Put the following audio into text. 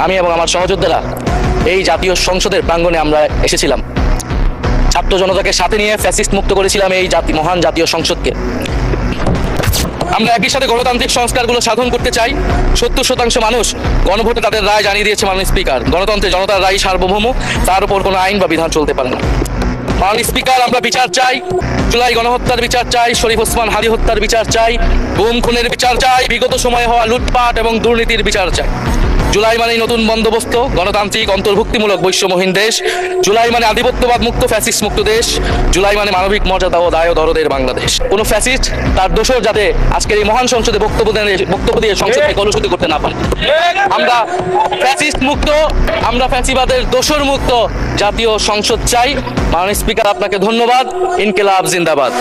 আমি এবং আমার সহযোদ্ধারা এই জাতীয় সংসদের প্রাঙ্গণে আমরা এসেছিলাম। ছাত্র জনতাকে সাথে নিয়ে ফ্যাসিস্ট মুক্ত করেছিলাম এই মহান জাতীয় সংসদকে। আমরা একই সাথে গণতান্ত্রিক সংস্কারগুলো সাধন করতে চাই। 70% মানুষ গণভোটে তাদের রায় জানিয়ে দিয়েছে মাননীয় স্পিকার। গণতন্ত্রে জনতার রায় সার্বভৌম, তার উপর কোনো আইন বা বিধান চলতে পারে না। মাননীয় স্পিকার, আমরা বিচার চাই। জুলাই গণহত্যার বিচার চাই, শরীফ ওসমান হাদি হত্যার বিচার চাই, গুম খুনের বিচার চাই, বিগত সময়ে হওয়া লুটপাট এবং দুর্নীতির বিচার চাই। জুলাই মানে নতুন বন্দোবস্ত, গণতান্ত্রিক অন্তর্ভুক্তিমূলক বৈষম্যহীন দেশ। জুলাই মানে আধিপত্যবাদ মুক্ত, ফ্যাসিস্ট মুক্ত দেশ। জুলাই মানে মানবিক মর্যাদা ও দায় ও দরদের বাংলাদেশ। কোনো ফ্যাসিস্ট তার দোষর যাতে আজকের এই মহান সংসদে বক্তব্য দিয়ে সংসদকে কলুষিত করতে না পারে। আমরা ফ্যাসিস্ট মুক্ত, আমরা ফ্যাসিবাদের দোষর মুক্ত জাতীয় সংসদ চাই। মাননীয় স্পিকার, আপনাকে ধন্যবাদ। ইনকিলাব জিন্দাবাদ।